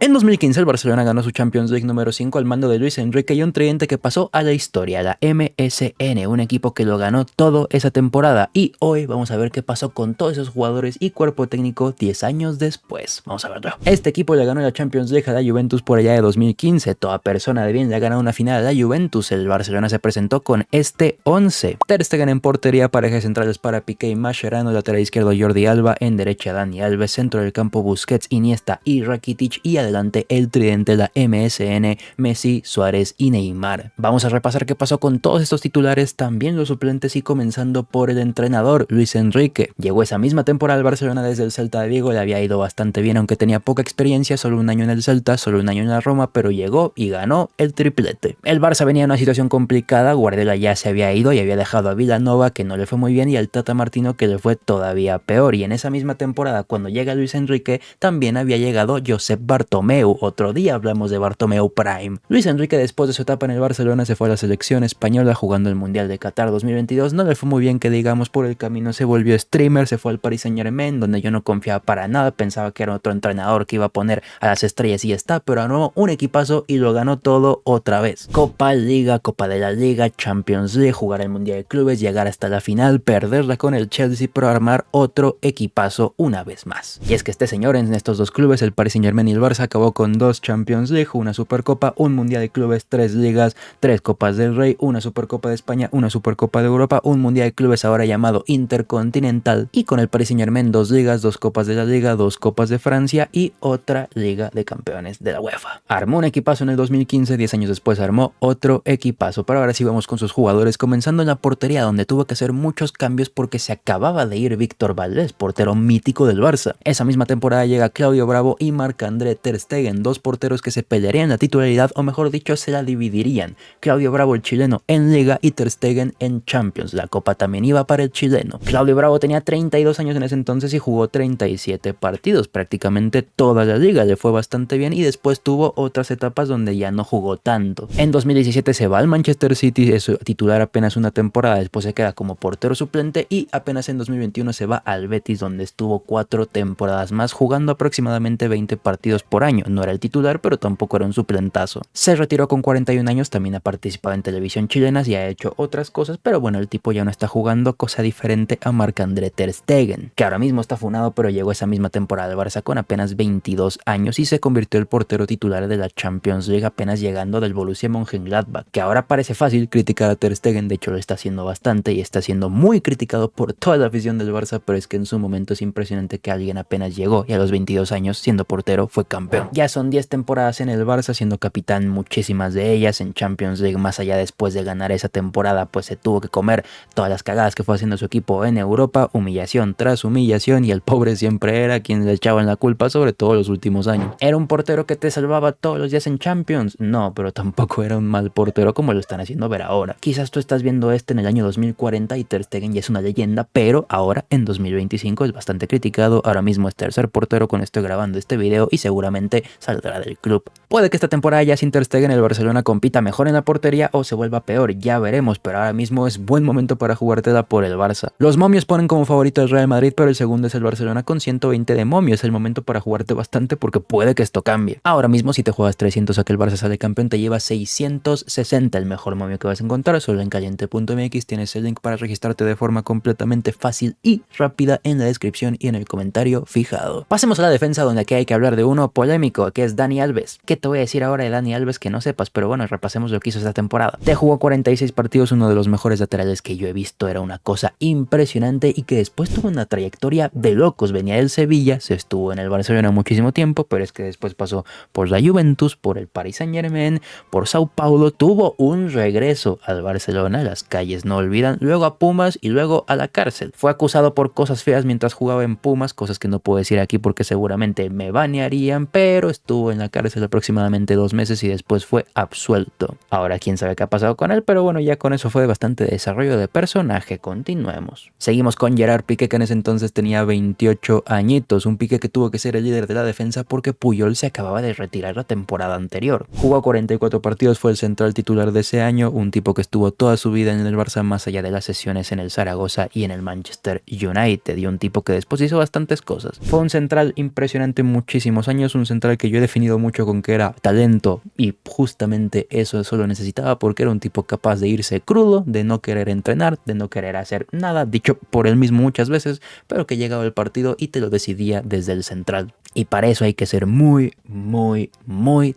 En 2015 el Barcelona ganó su Champions League número 5 al mando de Luis Enrique y un tridente que pasó a la historia, la MSN, un equipo que lo ganó todo esa temporada. Y hoy vamos a ver qué pasó con todos esos jugadores y cuerpo técnico 10 años después. Vamos a verlo. Este equipo le ganó la Champions League a la Juventus por allá de 2015. Toda persona de bien le ha ganado una final a la Juventus. El Barcelona se presentó con este 11. Ter Stegen en portería, parejas centrales para Piqué y Mascherano, lateral izquierdo Jordi Alba, en derecha Dani Alves, centro del campo Busquets, Iniesta y Rakitic y adelante el tridente de la MSN, Messi, Suárez y Neymar. Vamos a repasar qué pasó con todos estos titulares, también los suplentes y comenzando por el entrenador, Luis Enrique. Llegó esa misma temporada al Barcelona desde el Celta de Vigo, le había ido bastante bien aunque tenía poca experiencia, solo un año en el Celta, solo un año en la Roma, pero llegó y ganó el triplete. El Barça venía en una situación complicada, Guardiola ya se había ido y había dejado a Vilanova que no le fue muy bien y al Tata Martino que le fue todavía peor, y en esa misma temporada cuando llega Luis Enrique también había llegado Josep Bartomeu. Otro día hablamos de Bartomeu Prime. Luis Enrique después de su etapa en el Barcelona se fue a la selección española jugando el Mundial de Qatar 2022, no le fue muy bien que digamos, por el camino se volvió streamer, se fue al Paris Saint-Germain donde yo no confiaba para nada, pensaba que era otro entrenador que iba a poner a las estrellas y ya está, pero armó un equipazo y lo ganó todo otra vez. Copa, Liga, Copa de la Liga, Champions League, jugar el Mundial de Clubes, llegar hasta la final, perderla con el Chelsea, pero armar otro equipazo una vez más. Y es que este señor en estos dos clubes, el Paris Saint-Germain y el Barça, acabó con 2 Champions League, una Supercopa, un Mundial de Clubes, 3 ligas, 3 Copas del Rey, una Supercopa de España, una Supercopa de Europa, un Mundial de Clubes ahora llamado Intercontinental, y con el Paris Saint-Germain 2 ligas, 2 Copas de la Liga, 2 Copas de Francia y otra Liga de Campeones de la UEFA. Armó un equipazo en el 2015, 10 años después armó otro equipazo, pero ahora sí vamos con sus jugadores, comenzando en la portería donde tuvo que hacer muchos cambios porque se acababa de ir Víctor Valdés, portero mítico del Barça. Esa misma temporada llega Claudio Bravo y Marc-André Ter Stegen, dos porteros que se pelearían la titularidad, o mejor dicho se la dividirían. Claudio Bravo, el chileno, en Liga y Ter Stegen en Champions. La copa también iba para el chileno. Claudio Bravo tenía 32 años en ese entonces y jugó 37 partidos, prácticamente toda la liga, le fue bastante bien y después tuvo otras etapas donde ya no jugó tanto. En 2017 se va al Manchester City, es titular apenas una temporada, después se queda como portero suplente y apenas en 2021 se va al Betis donde estuvo 4 temporadas más jugando aproximadamente 20 partidos por año. No era el titular, pero tampoco era un suplentazo. Se retiró con 41 años, también ha participado en televisión chilena y ha hecho otras cosas, pero bueno, el tipo ya no está jugando, cosa diferente a Marc-André Ter Stegen, que ahora mismo está funado, pero llegó esa misma temporada al Barça con apenas 22 años y se convirtió el portero titular de la Champions League apenas llegando del Borussia Mönchengladbach, que ahora parece fácil criticar a Ter Stegen, de hecho lo está haciendo bastante y está siendo muy criticado por toda la afición del Barça, pero es que en su momento es impresionante que alguien apenas llegó y a los 22 años siendo portero fue campeón. Ya son 10 temporadas en el Barça siendo capitán, muchísimas de ellas en Champions League, más allá después de ganar esa temporada pues se tuvo que comer todas las cagadas que fue haciendo su equipo en Europa, humillación tras humillación, y el pobre siempre era quien le echaban la culpa, sobre todo los últimos años. ¿Era un portero que te salvaba todos los días en Champions? No, pero tampoco era un mal portero como lo están haciendo ver ahora. Quizás tú estás viendo este en el año 2040 y Ter Stegen ya es una leyenda, pero ahora en 2025 es bastante criticado, ahora mismo es tercer portero con estoy grabando este video y seguramente saldrá del club. Puede que esta temporada ya sin Ter Stegen el Barcelona compita mejor en la portería o se vuelva peor, ya veremos, pero ahora mismo es buen momento para jugártela por el Barça. Los momios ponen como favorito al Real Madrid, pero el segundo es el Barcelona con 120 de momio, es el momento para jugarte bastante porque puede que esto cambie. Ahora mismo si te juegas 300 a que el Barça sale campeón te lleva 660, el mejor momio que vas a encontrar, solo en caliente.mx tienes el link para registrarte de forma completamente fácil y rápida en la descripción y en el comentario fijado. Pasemos a la defensa donde aquí hay que hablar de uno polémico, que es Dani Alves. ¿Qué te voy a decir ahora de Dani Alves que no sepas? Pero bueno, repasemos lo que hizo esta temporada. Te jugó 46 partidos, uno de los mejores laterales que yo he visto, era una cosa impresionante y que después tuvo una trayectoria de locos. Venía del Sevilla, se estuvo en el Barcelona muchísimo tiempo, pero es que después pasó por la Juventus, por el Paris Saint-Germain, por Sao Paulo, tuvo un regreso al Barcelona, las calles no olvidan, luego a Pumas y luego a la cárcel. Fue acusado por cosas feas mientras jugaba en Pumas, cosas que no puedo decir aquí porque seguramente me banearían, pero estuvo en la cárcel aproximadamente 2 meses y después fue absuelto. Ahora quién sabe qué ha pasado con él, pero bueno, ya con eso fue bastante desarrollo de personaje. Continuemos. Seguimos con Gerard Piqué, que en ese entonces tenía 28 añitos, un Piqué que tuvo que ser el líder de la defensa porque Puyol se acababa de retirar la temporada anterior. Jugó 44 partidos, fue el central titular de ese año, un tipo que estuvo toda su vida en el Barça más allá de las sesiones en el Zaragoza y en el Manchester United, y un tipo que después hizo bastantes cosas. Fue un central impresionante muchísimos años, un central que yo he definido mucho con que era talento, y justamente eso solo necesitaba, porque era un tipo capaz de irse crudo, de no querer entrenar, de no querer hacer nada, dicho por él mismo muchas veces, pero que llegaba el partido y te lo decidía desde el central. Y para eso hay que ser muy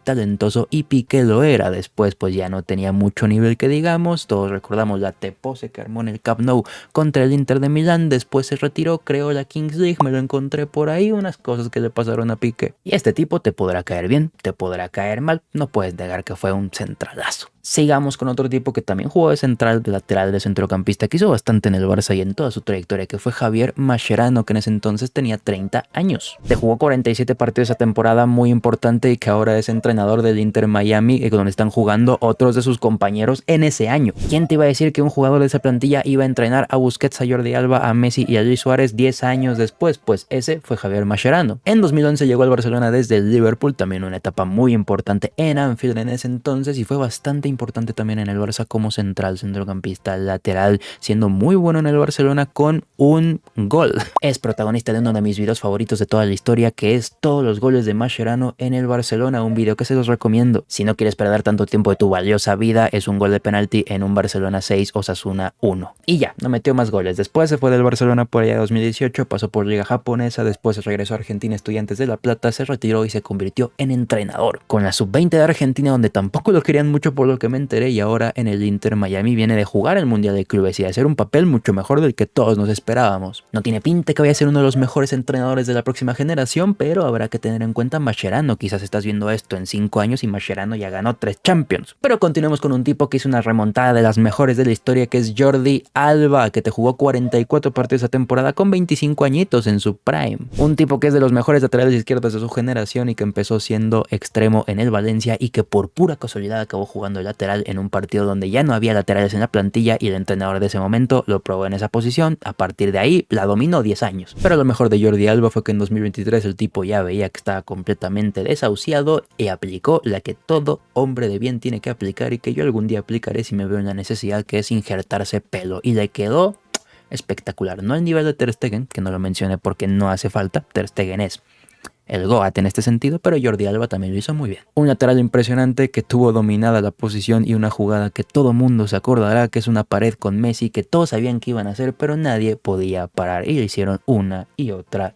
talentoso, y Piqué lo era. Después pues ya no tenía mucho nivel que digamos, todos recordamos la pose que armó en el Camp Nou contra el Inter de Milán. Después se retiró, creó la Kings League, me lo encontré por ahí, unas cosas que le pasaron a Piqué. Y este tipo te podrá caer bien, te podrá caer mal, no puedes negar que fue un centralazo. Sigamos con otro tipo que también jugó de central, de lateral, de centrocampista, que hizo bastante en el Barça y en toda su trayectoria, que fue Javier Mascherano, que en ese entonces tenía 30 años. Te jugó 47 partidos esa temporada, muy importante, y que ahora es entrenador del Inter Miami, donde están jugando otros de sus compañeros en ese año. ¿Quién te iba a decir que un jugador de esa plantilla iba a entrenar a Busquets, a Jordi Alba, a Messi y a Luis Suárez 10 años después? Pues ese fue Javier Mascherano. En 2011 llegó al Barcelona desde el Liverpool, también una etapa muy importante en Anfield en ese entonces, y fue bastante importante también en el Barça como central, centrocampista, lateral, siendo muy bueno en el Barcelona con un gol. Es protagonista de uno de mis videos favoritos de toda la historia, que es todos los goles de Mascherano en el Barcelona, un video que se los recomiendo. Si no quieres perder tanto tiempo de tu valiosa vida, es un gol de penalti en un Barcelona 6, Osasuna 1. Y ya, no metió más goles. Después se fue del Barcelona por allá de 2018, pasó por Liga Japonesa, después regresó a Argentina, Estudiantes de La Plata, se retiró y se convirtió en entrenador con la sub-20 de Argentina, donde tampoco lo querían mucho por lo que me enteré, y ahora en el Inter Miami viene de jugar el Mundial de Clubes y de hacer un papel mucho mejor del que todos nos esperábamos. No tiene pinta que vaya a ser uno de los mejores entrenadores de la próxima generación, pero habrá que tener en cuenta a Mascherano. Quizás estás viendo esto en 5 años y Mascherano ya ganó 3 Champions. Pero continuemos con un tipo que hizo una remontada de las mejores de la historia, que es Jordi Alba, que te jugó 44 partidos esa temporada con 25 añitos en su prime. Un tipo que es de los mejores laterales izquierdos de su generación y que empezó siendo extremo en el Valencia, y que por pura casualidad acabó jugando de lateral en un partido donde ya no había laterales en la plantilla, y el entrenador de ese momento lo probó en esa posición. A partir de ahí la dominó 10 años. Pero lo mejor de Jordi Alba fue que en 2023 el tipo ya veía que estaba completamente desahuciado y aplicó la que todo hombre de bien tiene que aplicar, y que yo algún día aplicaré si me veo en la necesidad, que es injertarse pelo, y le quedó espectacular. No al nivel de Ter Stegen, que no lo mencioné porque no hace falta, Ter Stegen es el GOAT en este sentido, pero Jordi Alba también lo hizo muy bien. Un lateral impresionante que tuvo dominada la posición, y una jugada que todo mundo se acordará, que es una pared con Messi que todos sabían que iban a hacer, pero nadie podía parar, y lo hicieron una y otra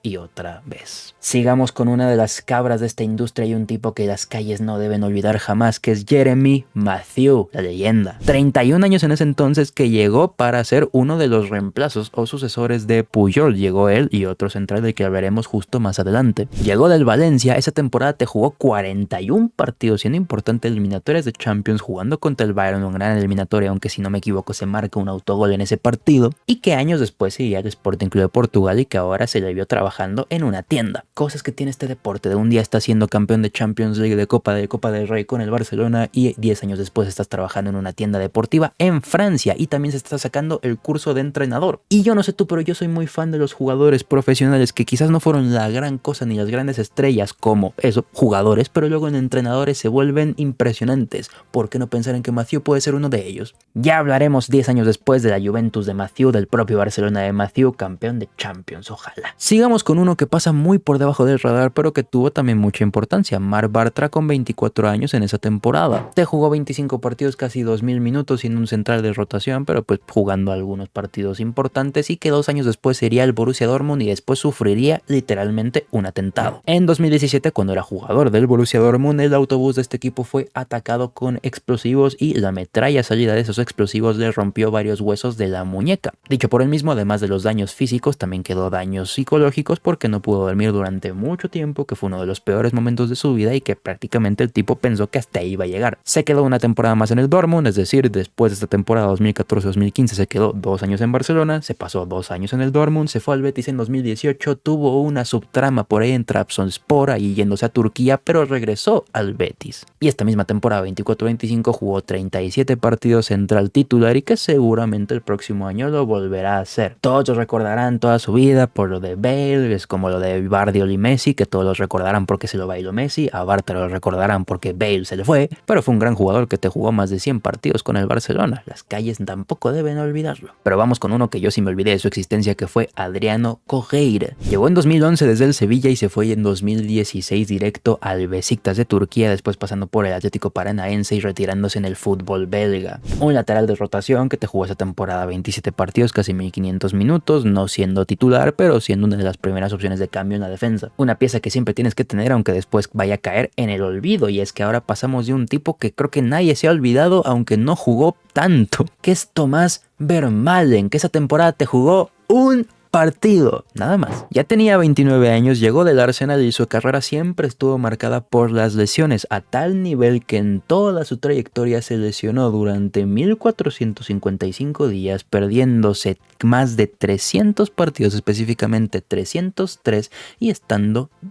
vez. Sigamos con una de las cabras de esta industria, y un tipo que las calles no deben olvidar jamás, que es Jeremy Mathieu, la leyenda. 31 años en ese entonces, que llegó para ser uno de los reemplazos o sucesores de Puyol. Llegó él y otro central del que hablaremos justo más adelante. Llegó del Valencia, esa temporada te jugó 41 partidos, siendo importante eliminatorias de Champions, jugando contra el Bayern, una gran eliminatoria, aunque si no me equivoco se marca un autogol en ese partido, y que años después seguía al Sporting Club de Portugal, y que ahora se le vio trabajando en una tienda. Cosas que tiene este deporte, de un día estás siendo campeón de Champions League, de Copa del Rey con el Barcelona, y 10 años después estás trabajando en una tienda deportiva en Francia, y también se está sacando el curso de entrenador. Y yo no sé tú, pero yo soy muy fan de los jugadores profesionales que quizás no fueron la gran cosa ni las grandes estrellas como eso, jugadores, pero luego en entrenadores se vuelven impresionantes. ¿Por qué no pensar en que Mathieu puede ser uno de ellos? Ya hablaremos 10 años después de la Juventus de Mathieu, del propio Barcelona de Mathieu, campeón de Champions, ojalá. Sigamos con uno que pasa muy por debajo del radar, pero que tuvo también mucha importancia, Marc Bartra, con 24 años en esa temporada. Te jugó 25 partidos, casi 2000 minutos, siendo un central de rotación, pero pues jugando algunos partidos importantes, y que 2 años después sería el Borussia Dortmund, y después sufriría literalmente un atentado. En 2017, cuando era jugador del Borussia Dortmund, el autobús de este equipo fue atacado con explosivos, y la metralla salida de esos explosivos le rompió varios huesos de la muñeca. Dicho por él mismo, además de los daños físicos, también quedó daños psicológicos, porque no pudo dormir durante mucho tiempo, que fue uno de los peores momentos de su vida, y que prácticamente el tipo pensó que hasta ahí iba a llegar. Se quedó una temporada más en el Dortmund, es decir, después de esta temporada 2014-2015 se quedó 2 años en Barcelona, se pasó 2 años en el Dortmund, se fue al Betis en 2018, tuvo una subtrama por ahí en Trabzonspor, y yéndose a Turquía, pero regresó al Betis. Y esta misma temporada 24-25 jugó 37 partidos central titular, y que seguramente el próximo año lo volverá a hacer. Todos lo recordarán toda su vida por lo de Bale, es como lo de Guardiola y Messi, que todos los recordarán porque se lo bailó Messi, a Bartra lo recordarán porque Bale se le fue, pero fue un gran jugador que te jugó más de 100 partidos con el Barcelona. Las calles tampoco deben olvidarlo. Pero vamos con uno que yo sí me olvidé de su existencia, que fue Adriano Cogeira. Llegó en 2011 desde el Sevilla y se fue en 2016 directo al Beşiktaş de Turquía, después pasando por el Atlético Paranaense y retirándose en el fútbol belga. Un lateral de rotación que te jugó esa temporada 27 partidos, casi 1500 minutos, no siendo titular, pero siendo una de las primeras opciones de cambio en la defensa. Una pieza que siempre tienes que tener, aunque después vaya a caer en el olvido, y es que ahora pasamos de un tipo que creo que nadie se ha olvidado, aunque no jugó tanto, que es Thomas Vermaelen, que esa temporada te jugó un partido, nada más. Ya tenía 29 años, llegó del Arsenal y su carrera siempre estuvo marcada por las lesiones, a tal nivel que en toda su trayectoria se lesionó durante 1455 días, perdiéndose más de 300 partidos, específicamente 303, y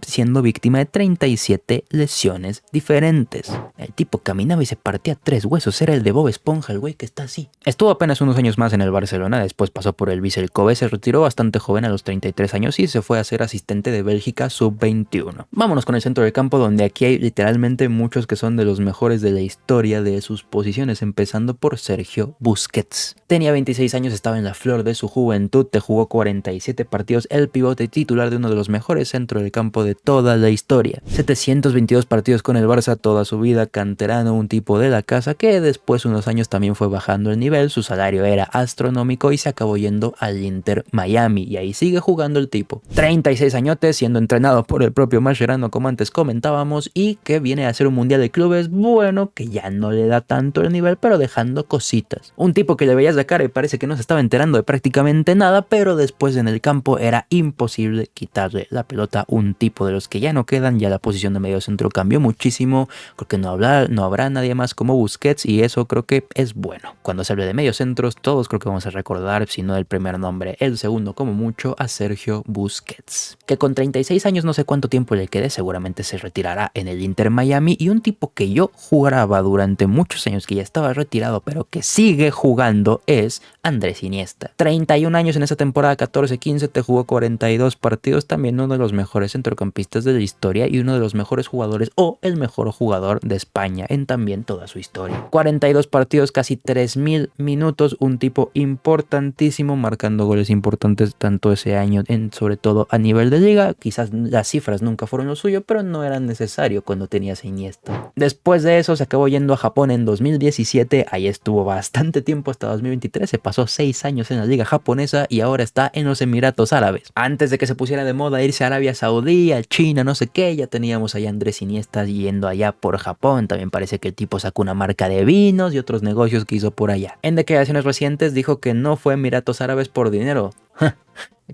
siendo víctima de 37 lesiones diferentes. El tipo caminaba y se partía 3 huesos, era el de Bob Esponja, el güey que está así. Estuvo apenas unos años más en el Barcelona, después pasó por el Vissel Kobe, se retiró bastante joven a los 33 años y se fue a ser asistente de Bélgica sub-21. Vámonos con el centro del campo, donde aquí hay literalmente muchos que son de los mejores de la historia de sus posiciones, empezando por Sergio Busquets. Tenía 26 años, estaba en la flor de su juventud, te jugó 47 partidos, el pivote titular de uno de los mejores centros del campo de toda la historia. 722 partidos con el Barça toda su vida, canterano, un tipo de la casa que después unos años también fue bajando el nivel, su salario era astronómico y se acabó yendo al Inter Miami, y ahí sigue jugando el tipo. 36 añotes, siendo entrenado por el propio Mascherano, como antes comentábamos, y que viene a hacer un mundial de clubes, bueno, que ya no le da tanto el nivel, pero dejando cositas. Un tipo que le veías la cara y parece que no se estaba enterando de prácticamente nada, pero después en el campo era imposible quitarle la pelota. Un tipo de los que ya no quedan, ya la posición de medio centro cambió muchísimo, creo que no habrá nadie más como Busquets, y eso creo que es bueno. Cuando se hable de medios centros, todos creo que vamos a recordar, si no el primer nombre, el segundo como mucho, a Sergio Busquets, que con 36 años no sé cuánto tiempo le quede, seguramente se retirará en el Inter Miami. Y un tipo que yo jugaba durante muchos años, que ya estaba retirado pero que sigue jugando, es Andrés Iniesta. 31 años en esa temporada 14-15, te jugó 42 partidos, también uno de los mejores centrocampistas de la historia y uno de los mejores jugadores, o el mejor jugador de España en también toda su historia. 42 partidos, casi 3000 minutos, un tipo importantísimo, marcando goles importantes tanto ese año, sobre todo a nivel de liga. Quizás las cifras nunca fueron lo suyo, pero no era necesario cuando tenías a Iniesta. Después de eso se acabó yendo a Japón en 2017, ahí estuvo bastante tiempo hasta 2023, se pasó 6 años en la liga japonesa y ahora está en los Emiratos Árabes. Antes de que se pusiera de moda irse a Arabia Saudí, a China, no sé qué, ya teníamos allá a Andrés Iniesta yendo allá por Japón. También parece que el tipo sacó una marca de vinos y otros negocios que hizo por allá. En declaraciones recientes dijo que no fue a Emiratos Árabes por dinero.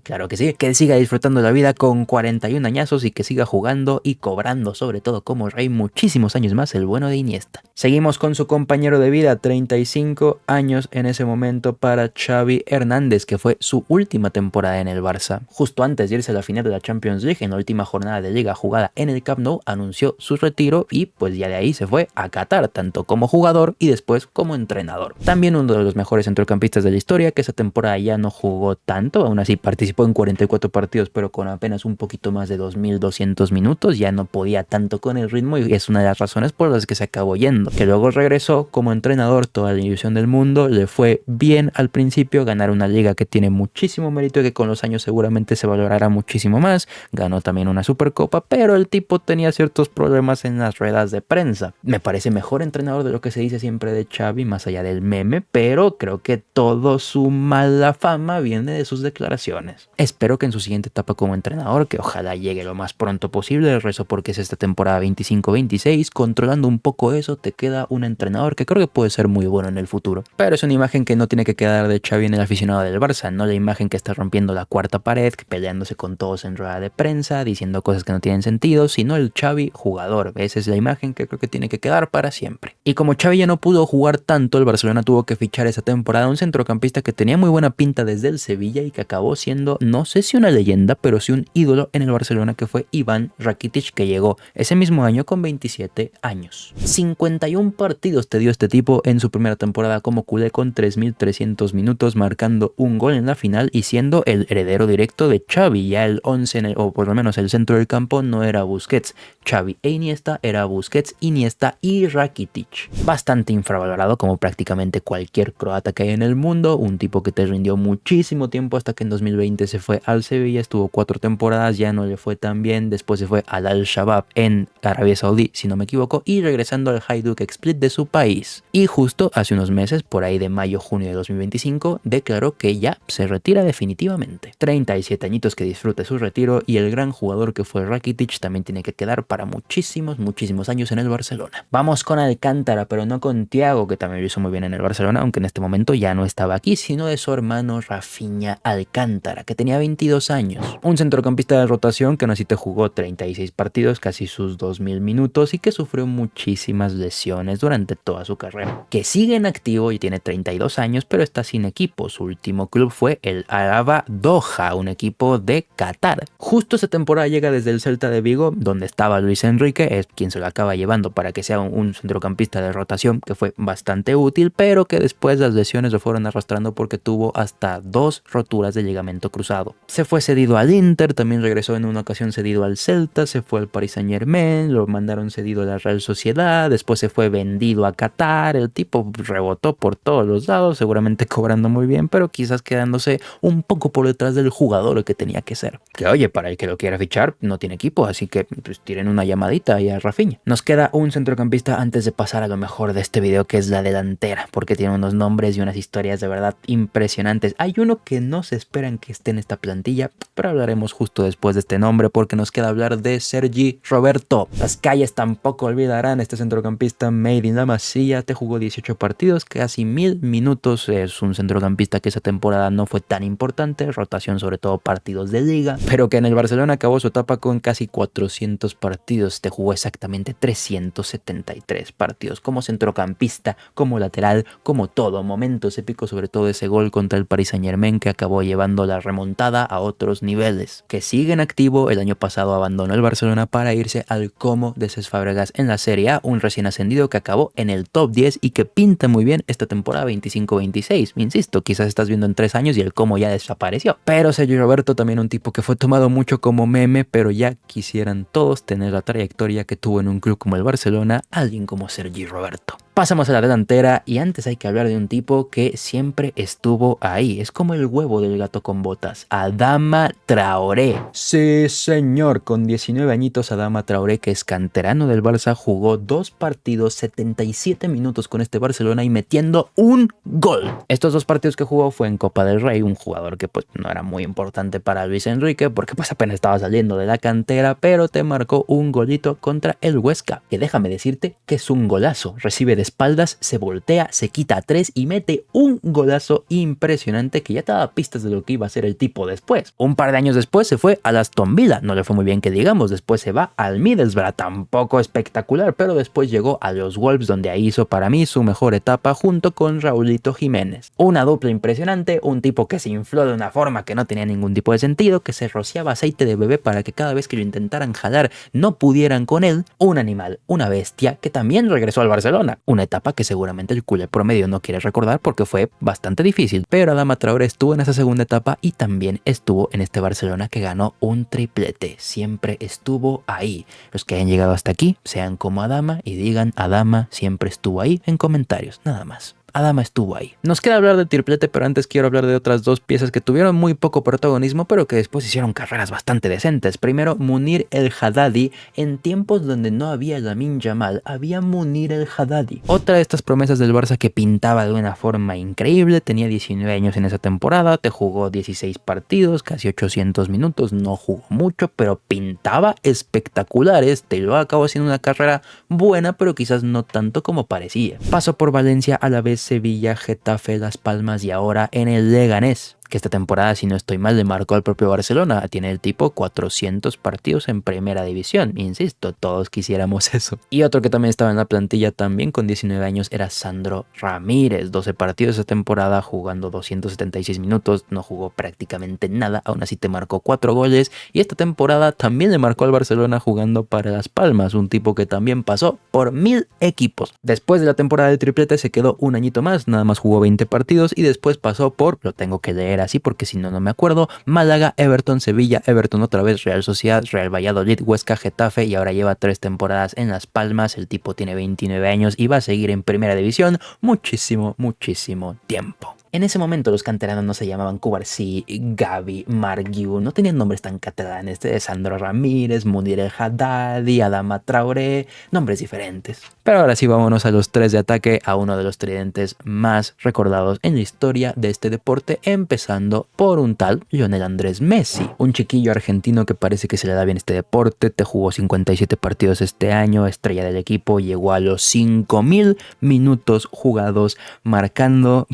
Claro que sí, que siga disfrutando la vida con 41 añazos y que siga jugando y cobrando, sobre todo como rey, muchísimos años más, el bueno de Iniesta. Seguimos con su compañero de vida, 35 años en ese momento para Xavi Hernández, que fue su última temporada en el Barça. Justo antes de irse a la final de la Champions League, en la última jornada de liga jugada en el Camp Nou, anunció su retiro y pues ya de ahí se fue a Qatar, tanto como jugador y después como entrenador. También uno de los mejores centrocampistas de la historia, que esa temporada ya no jugó tanto, aún así participó en 44 partidos, pero con apenas un poquito más de 2200 minutos, ya no podía tanto con el ritmo y es una de las razones por las que se acabó yendo. Que luego regresó como entrenador, toda la ilusión del mundo, le fue bien al principio, ganar una liga que tiene muchísimo mérito y que con los años seguramente se valorará muchísimo más. Ganó también una Supercopa, pero el tipo tenía ciertos problemas en las ruedas de prensa. Me parece mejor entrenador de lo que se dice siempre de Xavi, más allá del meme, pero creo que todo su mala fama viene de sus declaraciones. Espero que en su siguiente etapa como entrenador, que ojalá llegue lo más pronto posible, rezo porque es esta temporada 25-26, controlando un poco eso, te queda un entrenador que creo que puede ser muy bueno en el futuro. Pero es una imagen que no tiene que quedar de Xavi en el aficionado del Barça, no la imagen que está rompiendo la cuarta pared, peleándose con todos en rueda de prensa, diciendo cosas que no tienen sentido, sino el Xavi jugador. Esa es la imagen que creo que tiene que quedar para siempre. Y como Xavi ya no pudo jugar tanto, el Barcelona tuvo que fichar esa temporada a un centrocampista que tenía muy buena pinta desde el Sevilla y que acabó siendo, no sé si una leyenda, pero sí un ídolo en el Barcelona, que fue Iván Rakitic, que llegó ese mismo año con 27 años. 51 partidos te dio este tipo en su primera temporada como culé, con 3300 minutos, marcando un gol en la final y siendo el heredero directo de Xavi. Ya el 11, o por lo menos el centro del campo, no era Busquets, Xavi e Iniesta, era Busquets, Iniesta y Rakitic. Bastante infravalorado como prácticamente cualquier croata que hay en el mundo, un tipo que te rindió muchísimo tiempo hasta que en 2020 2020 se fue al Sevilla, estuvo 4 temporadas, ya no le fue tan bien, después se fue al Al-Shabaab en Arabia Saudí, si no me equivoco, y regresando al Hajduk Split de su país. Y justo hace unos meses, por ahí de mayo-junio de 2025, declaró que ya se retira definitivamente. 37 añitos que disfrute su retiro, y el gran jugador que fue Rakitic también tiene que quedar para muchísimos años en el Barcelona. Vamos con Alcántara, pero no con Thiago, que también lo hizo muy bien en el Barcelona, aunque en este momento ya no estaba aquí, sino de su hermano Rafinha Alcántara, que tenía 22 años. Un centrocampista de rotación que aún así te jugó 36 partidos, casi sus 2000 minutos, y que sufrió muchísimas lesiones durante toda su carrera. Que sigue en activo y tiene 32 años, pero está sin equipo. Su último club fue el Araba Doha, un equipo de Qatar. Justo esa temporada llega desde el Celta de Vigo, donde estaba Luis Enrique, es quien se lo acaba llevando para que sea un centrocampista de rotación, que fue bastante útil, pero que después las lesiones lo fueron arrastrando porque tuvo hasta 2 roturas de ligamento cruzado. Se fue cedido al Inter, también regresó en una ocasión cedido al Celta, se fue al Paris Saint-Germain, lo mandaron cedido a la Real Sociedad, después se fue vendido a Qatar. El tipo rebotó por todos los lados, seguramente cobrando muy bien, pero quizás quedándose un poco por detrás del jugador que tenía que ser. Que oye, para el que lo quiera fichar, no tiene equipo, así que pues tiren una llamadita ahí a Rafinha. Nos queda un centrocampista antes de pasar a lo mejor de este video, que es la delantera, porque tiene unos nombres y unas historias de verdad impresionantes. Hay uno que no se esperan que esté en esta plantilla, pero hablaremos justo después de este nombre, porque nos queda hablar de Sergi Roberto. Las calles tampoco olvidarán este centrocampista made in la Masía, te jugó 18 partidos, casi 1000 minutos, es un centrocampista que esa temporada no fue tan importante, rotación sobre todo partidos de liga, pero que en el Barcelona acabó su etapa con casi 400 partidos, te jugó exactamente 373 partidos como centrocampista, como lateral, como todo, momentos épicos, sobre todo ese gol contra el Paris Saint-Germain que acabó llevando la remontada a otros niveles. Que sigue en activo, el año pasado abandonó el Barcelona para irse al Como de Cesc Fábregas en la Serie A, un recién ascendido que acabó en el top 10 y que pinta muy bien esta temporada 25-26. Insisto, quizás estás viendo en 3 años y el Como ya desapareció. Pero Sergio Roberto también un tipo que fue tomado mucho como meme, pero ya quisieran todos tener la trayectoria que tuvo en un club como el Barcelona, alguien como Sergi Roberto. Pasamos a la delantera y antes hay que hablar de un tipo que siempre estuvo ahí. Es como el huevo del gato con botas. Adama Traoré. Sí, señor. Con 19 añitos, Adama Traoré, que es canterano del Barça, jugó 2 partidos, 77 minutos con este Barcelona y metiendo un gol. Estos 2 partidos que jugó fue en Copa del Rey, un jugador que pues no era muy importante para Luis Enrique porque pues apenas estaba saliendo de la cantera, pero te marcó un golito contra el Huesca, que déjame decirte que es un golazo. Recibe de espaldas, se voltea, se quita a 3 y mete un golazo impresionante que ya te daba pistas de lo que iba a ser el tipo después. Un par de años después se fue al Aston Villa, no le fue muy bien que digamos, después se va al Middlesbrough, tampoco espectacular, pero después llegó a los Wolves, donde ahí hizo para mí su mejor etapa junto con Raulito Jiménez. Una dupla impresionante, un tipo que se infló de una forma que no tenía ningún tipo de sentido, que se rociaba aceite de bebé para que cada vez que lo intentaran jalar no pudieran con él, un animal, una bestia que también regresó al Barcelona. Una etapa que seguramente el culé promedio no quiere recordar porque fue bastante difícil, pero Adama Traoré estuvo en esa segunda etapa y también estuvo en este Barcelona que ganó un triplete. Siempre estuvo ahí. Los que hayan llegado hasta aquí, sean como Adama y digan Adama siempre estuvo ahí en comentarios, nada más. Adama estuvo ahí. Nos queda hablar de triplete, pero antes quiero hablar de otras 2 piezas que tuvieron muy poco protagonismo, pero que después hicieron carreras bastante decentes. Primero, Munir El Haddadi. En tiempos donde no había Lamine Yamal, había Munir El Haddadi. Otra de estas promesas del Barça que pintaba de una forma increíble. Tenía 19 años en esa temporada, te jugó 16 partidos, casi 800 minutos, no jugó mucho, pero pintaba espectacular. Lo acabó haciendo una carrera buena, pero quizás no tanto como parecía. Pasó por Valencia, a la vez Sevilla, Getafe, Las Palmas y ahora en el Leganés, que esta temporada, si no estoy mal, le marcó al propio Barcelona. Tiene el tipo 400 partidos en primera división. Insisto, todos quisiéramos eso. Y otro que también estaba en la plantilla también con 19 años era Sandro Ramírez. 12 partidos esa temporada, jugando 276 minutos. No jugó prácticamente nada, aún así te marcó 4 goles. Y esta temporada también le marcó al Barcelona jugando para Las Palmas. Un tipo que también pasó por 1000 equipos. Después de la temporada de triplete se quedó un añito más, nada más jugó 20 partidos y después pasó por, lo tengo que leer así porque si no, no me acuerdo, Málaga, Everton, Sevilla, Everton otra vez, Real Sociedad, Real Valladolid, Huesca, Getafe y ahora lleva 3 temporadas en Las Palmas. El tipo tiene 29 años y va a seguir en primera división muchísimo tiempo. En ese momento los canteranos no se llamaban Cubarsí, Gavi, Marguiu, no tenían nombres tan catalanes, de Sandro Ramírez, Munir El Haddadi, Adama Traoré, nombres diferentes. Pero ahora sí vámonos a los tres de ataque, a uno de los tridentes más recordados en la historia de este deporte, empezando por un tal Lionel Andrés Messi, un chiquillo argentino que parece que se le da bien este deporte, te jugó 57 partidos este año, estrella del equipo, llegó a los 5000 minutos jugados, marcando,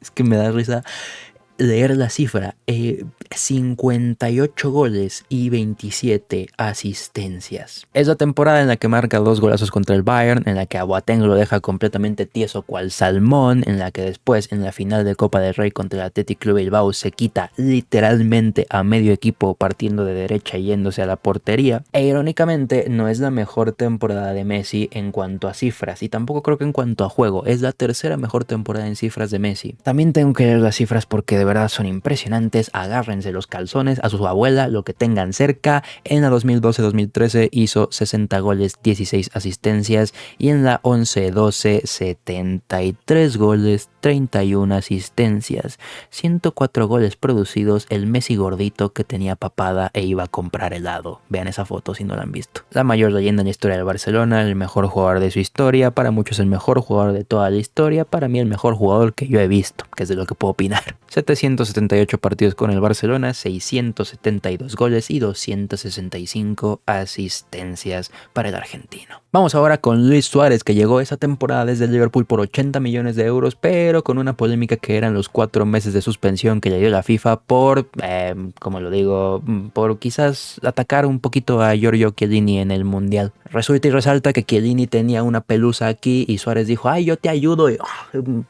es que me da risa leer la cifra, 58 goles y 27 asistencias. Es la temporada en la que marca 2 golazos contra el Bayern, en la que a Boateng lo deja completamente tieso cual salmón, en la que después en la final de Copa del Rey contra el Athletic Club Bilbao se quita literalmente a medio equipo partiendo de derecha y yéndose a la portería. E irónicamente no es la mejor temporada de Messi en cuanto a cifras y tampoco creo que en cuanto a juego, es la tercera mejor temporada en cifras de Messi. También tengo que leer las cifras porque de verdad son impresionantes, agárrense los calzones, a su abuela, lo que tengan cerca. En la 2012-2013 hizo 60 goles, 16 asistencias y en la 11-12 73 goles, 31 asistencias, 104 goles producidos, el Messi gordito que tenía papada e iba a comprar helado. Vean esa foto si no la han visto. La mayor leyenda en la historia del Barcelona, el mejor jugador de su historia, para muchos el mejor jugador de toda la historia, para mí el mejor jugador que yo he visto, que es de lo que puedo opinar. 778 partidos con el Barcelona, 672 goles y 265 asistencias para el argentino. Vamos ahora con Luis Suárez, que llegó esa temporada desde el Liverpool por 80 millones de euros, pero con una polémica que eran los 4 meses de suspensión que le dio la FIFA por, como lo digo, por quizás atacar un poquito a Giorgio Chiellini en el Mundial. Resulta y resalta que Chiellini tenía una pelusa aquí y Suárez dijo, ay, yo te ayudo, y,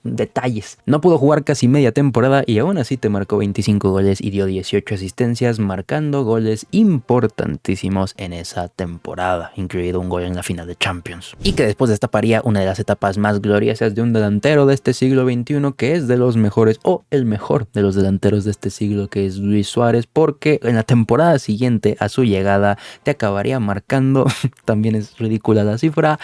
detalles. No pudo jugar casi media temporada y aún así te marcó 25 goles y dio 18 asistencias, marcando goles importantísimos en esa temporada, incluido un gol en la final de Champions. Y que después destaparía una de las etapas más gloriosas de un delantero de este siglo XXI, que es de los mejores o el mejor de los delanteros de este siglo, que es Luis Suárez, porque en la temporada siguiente a su llegada te acabaría marcando, también es ridícula la cifra,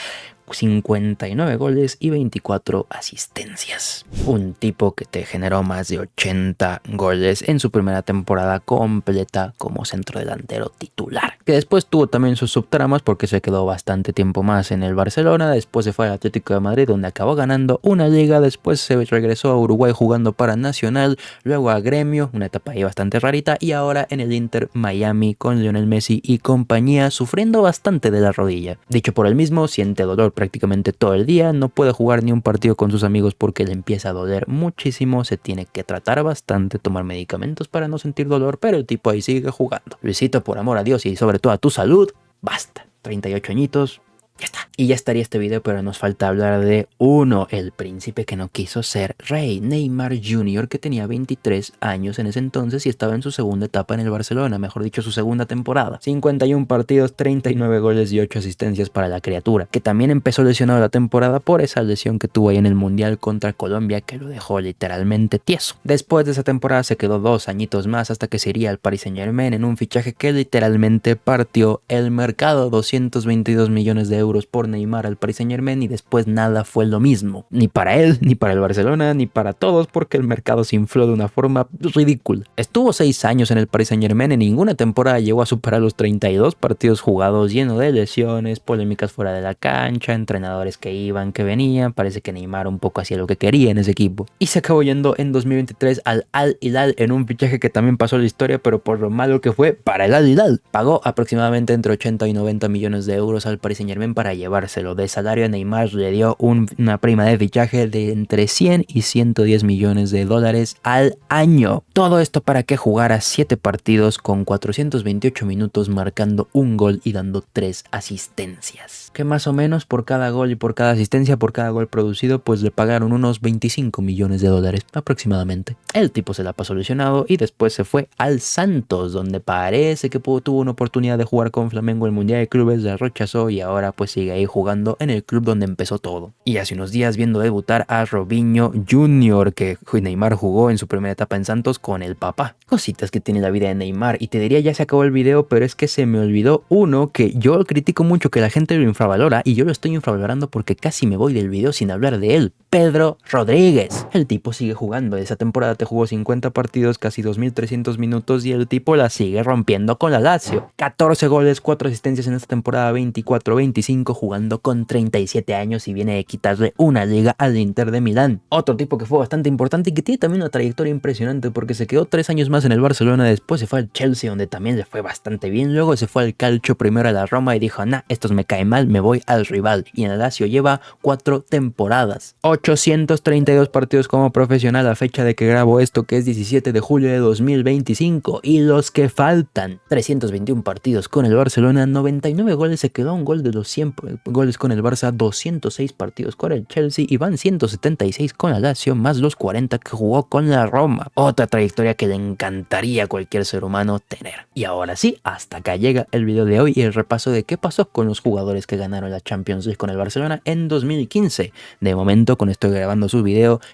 59 goles y 24 asistencias. Un tipo que te generó más de 80 goles en su primera temporada completa como centrodelantero titular. Que después tuvo también sus subtramas porque se quedó bastante tiempo más en el Barcelona, después se fue al Atlético de Madrid donde acabó ganando una liga, después se regresó a Uruguay jugando para Nacional, luego a Gremio, una etapa ahí bastante rarita, y ahora en el Inter Miami con Lionel Messi y compañía, sufriendo bastante de la rodilla. Dicho por él mismo, siente dolor prácticamente todo el día, no puede jugar ni un partido con sus amigos porque le empieza a doler muchísimo, se tiene que tratar bastante, tomar medicamentos para no sentir dolor, pero el tipo ahí sigue jugando. Luisito, por amor a Dios y sobre todo a tu salud, basta. 38 añitos, ya está. Y ya estaría este video, pero nos falta hablar de uno, el príncipe que no quiso ser rey, Neymar Jr., que tenía 23 años en ese entonces y estaba en su segunda etapa en el Barcelona, mejor dicho su segunda temporada. 51 partidos, 39 goles y 8 asistencias para la criatura, que también empezó lesionado la temporada por esa lesión que tuvo ahí en el Mundial contra Colombia, que lo dejó literalmente tieso. Después de esa temporada se quedó 2 añitos más hasta que se iría al Paris Saint-Germain en un fichaje que literalmente partió el mercado, 222 millones de euros por Neymar al Paris Saint-Germain, y después nada fue lo mismo, ni para él, ni para el Barcelona, ni para todos, porque el mercado se infló de una forma ridícula. Estuvo 6 años en el Paris Saint-Germain, en ninguna temporada llegó a superar los 32 partidos jugados, lleno de lesiones, polémicas fuera de la cancha, entrenadores que iban, que venían, parece que Neymar un poco hacía lo que quería en ese equipo. Y se acabó yendo en 2023 al Al Hilal en un fichaje que también pasó la historia, pero por lo malo que fue para el Al Hilal. Pagó aproximadamente entre 80 y 90 millones de euros al Paris Saint-Germain para llevárselo. De salario a Neymar le dio una prima de fichaje de entre 100 y 110 millones de dólares al año. Todo esto para que jugara 7 partidos con 428 minutos, marcando un gol y dando 3 asistencias. Que más o menos por cada gol y por cada asistencia, por cada gol producido, pues le pagaron unos 25 millones de dólares aproximadamente. El tipo se la pasó lesionado y después se fue al Santos, donde parece que tuvo una oportunidad de jugar con Flamengo el Mundial de Clubes, la rechazó y ahora pues sigue ahí jugando en el club donde empezó todo. Y hace unos días viendo debutar a Robinho Jr., que Neymar jugó en su primera etapa en Santos con el papá. Cositas que tiene la vida de Neymar. Y te diría, ya se acabó el video, pero es que se me olvidó uno que yo critico mucho, que la gente lo infravalora, y yo lo estoy infravalorando porque casi me voy del video sin hablar de él. Pedro Rodríguez. El tipo sigue jugando. Esa temporada te jugó 50 partidos, casi 2.300 minutos y el tipo la sigue rompiendo con la Lazio. 14 goles, 4 asistencias en esta temporada 24-25, jugando con 37 años y viene de quitarle una liga al Inter de Milán. Otro tipo que fue bastante importante y que tiene también una trayectoria impresionante porque se quedó 3 años más en el Barcelona, después se fue al Chelsea donde también le fue bastante bien, luego se fue al Calcio, primero a la Roma y dijo, nah, estos me caen mal, me voy al rival. Y en el Lazio lleva 4 temporadas. 832 partidos como profesional a fecha de que grabo esto, que es 17 de julio de 2025, y los que faltan: 321 partidos con el Barcelona, 99 goles, se quedó a un gol de los 100 goles con el Barça, 206 partidos con el Chelsea y van 176 con la Lazio, más los 40 que jugó con la Roma. Otra trayectoria que le encantaría a cualquier ser humano tener. Y ahora sí, hasta acá llega el video de hoy y el repaso de qué pasó con los jugadores que ganaron la Champions League con el Barcelona en 2015. De momento, con esto grabando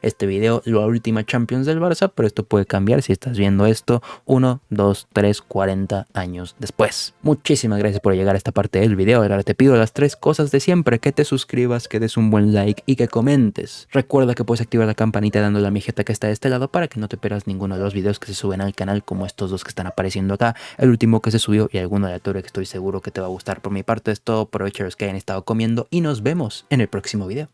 este video, la última Champions del Barça, pero esto puede cambiar si estás viendo esto 1, 2, 3, 40 años después. Muchísimas gracias por llegar a esta parte del video. Ahora te pido las 3 cosas de siempre: que te suscribas, que des un buen like y que comentes. Recuerda que puedes activar la campanita dándole a mi jeta que está de este lado para que no te pierdas ninguno de los videos que se suben al canal, como estos 2 que están apareciendo acá, el último que se subió y alguno aleatorio que estoy seguro que te va a gustar. Por mi parte es todo, aprovecha los que hayan estado comiendo y nos vemos en el próximo video.